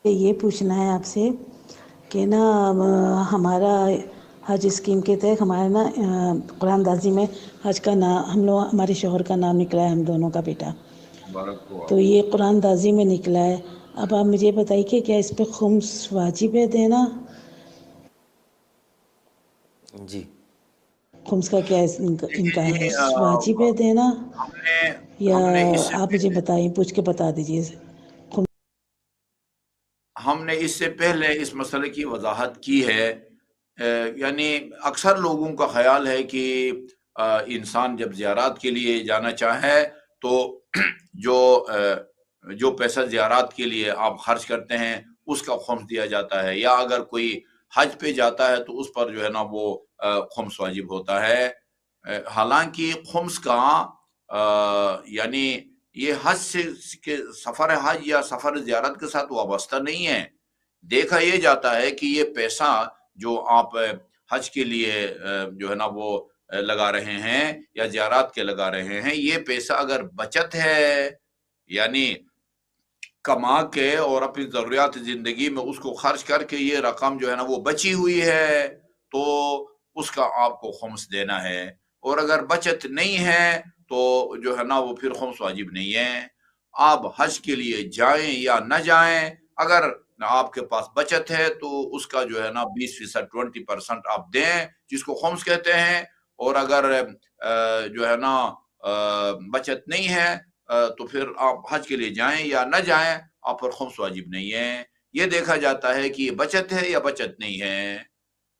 یہ پوچھنا ہے آپ سے کہ نا ہمارا حج اسکیم کے تحت ہمارے نا قرآن دازی میں حج کا نام ہمارے شوہر کا نام نکلا ہے، ہم دونوں کا بیٹا، مبارک ہو تو آپ کو۔ یہ قرآن دازی میں نکلا ہے۔ اب آپ مجھے بتائیے کہ کیا اس پہ خمس واجب ہے دینا؟ جی خمس کا کیا ان دیکھیں کا جی، ہے، واجب ہے دینا ہم نے یا ہم نے اس سے آپ مجھے پہلے بتائیں، پوچھ کے بتا دیجیے۔ اس مسئلے کی وضاحت کی ہے۔ یعنی اکثر لوگوں کا خیال ہے کہ انسان جب زیارات کے لیے جانا چاہے تو جو پیسہ زیارات کے لیے آپ خرچ کرتے ہیں اس کا خمس دیا جاتا ہے، یا اگر کوئی حج پہ جاتا ہے تو اس پر جو ہے نا وہ خمس واجب ہوتا ہے۔ حالانکہ خمس کا یعنی یہ حج کے سفر حج یا سفر زیارت کے ساتھ وابستہ نہیں ہے۔ دیکھا یہ جاتا ہے کہ یہ پیسہ جو آپ حج کے لیے جو ہے نا وہ لگا رہے ہیں یا زیارات کے لگا رہے ہیں، یہ پیسہ اگر بچت ہے، یعنی کما کے اور اپنی ضروریات زندگی میں اس کو خرچ کر کے یہ رقم جو ہے نا وہ بچی ہوئی ہے، تو اس کا آپ کو خمس دینا ہے۔ اور اگر بچت نہیں ہے تو جو ہے نا وہ پھر خمس واجب نہیں ہے۔ آپ حج کے لیے جائیں یا نہ جائیں، اگر آپ کے پاس بچت ہے تو اس کا جو ہے نا 20% 20% آپ دیں، جس کو خمس کہتے ہیں۔ اور اگر جو ہے نا بچت نہیں ہے تو پھر آپ حج کے لیے جائیں یا نہ جائیں، آپ پر خمس واجب نہیں ہے۔ یہ دیکھا جاتا ہے کہ یہ بچت ہے یا بچت نہیں ہے۔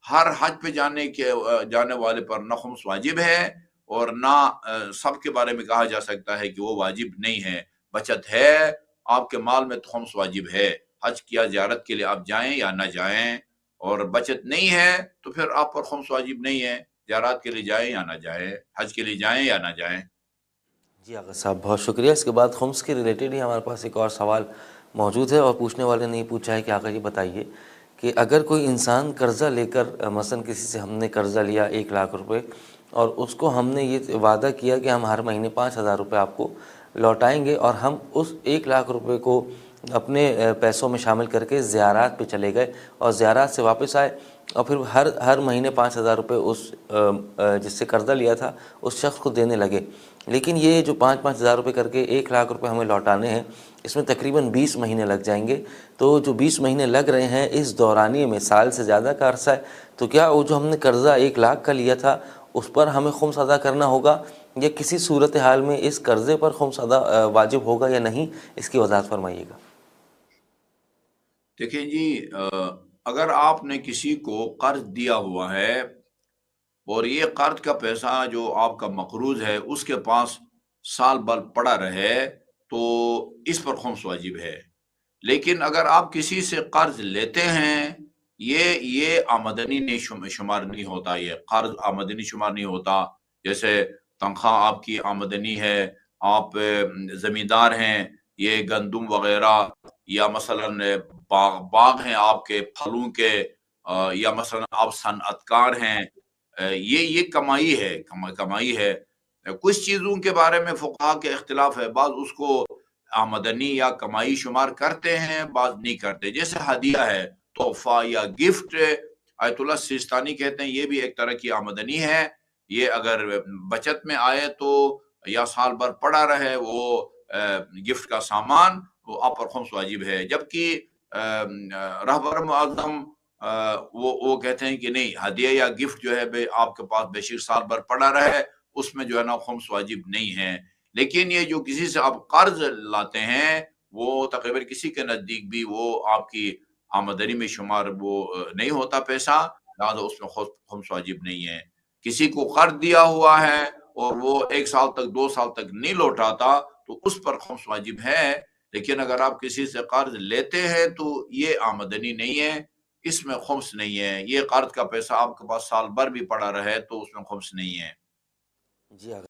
ہر حج پہ جانے والے پر نہ خمس واجب ہے اور نہ سب کے بارے میں کہا جا سکتا ہے کہ وہ واجب نہیں ہے۔ بچت ہے، آپ کے مال میں تو خمس واجب ہے، حج کیا زیارت کے لیے آپ جائیں یا نہ جائیں۔ اور بچت نہیں ہے تو پھر آپ پر خمس واجب نہیں ہے، زیارات کے لیے جائیں یا نہ جائیں، حج کے لیے جائیں یا نہ جائیں۔ جی آغا صاحب بہت شکریہ۔ اس کے بعد خمس کے ریلیٹڈ ہی ہمارے پاس ایک اور سوال موجود ہے، اور پوچھنے والے نے یہ پوچھا ہے کہ آقا یہ بتائیے کہ اگر کوئی انسان قرضہ لے کر، مثلا کسی سے ہم نے قرضہ لیا 1,00,000 روپے، اور اس کو ہم نے یہ وعدہ کیا کہ ہم ہر مہینے 5,000 روپے آپ کو لوٹائیں گے، اور ہم اس 1,00,000 روپے کو اپنے پیسوں میں شامل کر کے زیارات پہ چلے گئے اور زیارات سے واپس آئے، اور پھر ہر مہینے 5,000 روپے اس جس سے قرضہ لیا تھا اس شخص کو دینے لگے، لیکن یہ جو 5,000 روپے کر کے 1,00,000 روپے ہمیں لوٹانے ہیں، اس میں تقریباً 20 مہینے لگ جائیں گے۔ تو جو 20 مہینے لگ رہے ہیں اس دورانیے میں، سال سے زیادہ کا عرصہ ہے، تو کیا وہ جو ہم نے قرضہ 1,00,000 کا لیا تھا اس پر ہمیں خمس ادا کرنا ہوگا، یا کسی صورتحال میں اس قرضے پر خمس ادا واجب ہوگا یا نہیں؟ اس کی وضاحت فرمائیے گا۔ دیکھیں جی، اگر آپ نے کسی کو قرض دیا ہوا ہے اور یہ قرض کا پیسہ جو آپ کا مقروض ہے اس کے پاس سال بھر پڑا رہے تو اس پر خمس واجب ہے۔ لیکن اگر آپ کسی سے قرض لیتے ہیں، یہ آمدنی نہیں شمار نہیں ہوتا، یہ قرض آمدنی شمار نہیں ہوتا۔ جیسے تنخواہ آپ کی آمدنی ہے، آپ زمیندار ہیں، یہ گندم وغیرہ، یا مثلا باغ ہیں آپ کے پھلوں کے، یا مثلا آپ صنعت کار ہیں، یہ کمائی ہے، کمائی ہے۔ کچھ چیزوں کے بارے میں فقہا کے اختلاف ہے، بعض اس کو آمدنی یا کمائی شمار کرتے ہیں، بعض نہیں کرتے۔ جیسے ہدیہ ہے، تحفہ یا گفٹ، آیت اللہ سیستانی کہتے ہیں یہ بھی ایک طرح کی آمدنی ہے۔ یہ اگر بچت میں آئے تو یا سال بھر پڑا رہے وہ گفٹ کا سامان، وہ آپ پر خمس واجب ہے۔ جبکہ رہبر معظم وہ کہتے ہیں کہ نہیں، ہدیہ یا گفٹ جو ہے آپ کے پاس بے شک سال بھر پڑا رہے، اس میں جو ہے نا خمس واجب نہیں ہے۔ لیکن یہ جو کسی سے آپ قرض لاتے ہیں، وہ تقریباً کسی کے نزدیک بھی وہ آپ کی آمدنی میں شمار وہ نہیں ہوتا پیسہ، لہٰذا اس میں خمس واجب نہیں ہے۔ کسی کو قرض دیا ہوا ہے اور وہ 1 سال تک 2 سال تک نہیں لوٹاتا تو اس پر خمس واجب ہے۔ لیکن اگر آپ کسی سے قرض لیتے ہیں تو یہ آمدنی نہیں ہے، اس میں خمس نہیں ہے۔ یہ قرض کا پیسہ آپ کے پاس سال بھر بھی پڑا رہے تو اس میں خمس نہیں ہے۔ جی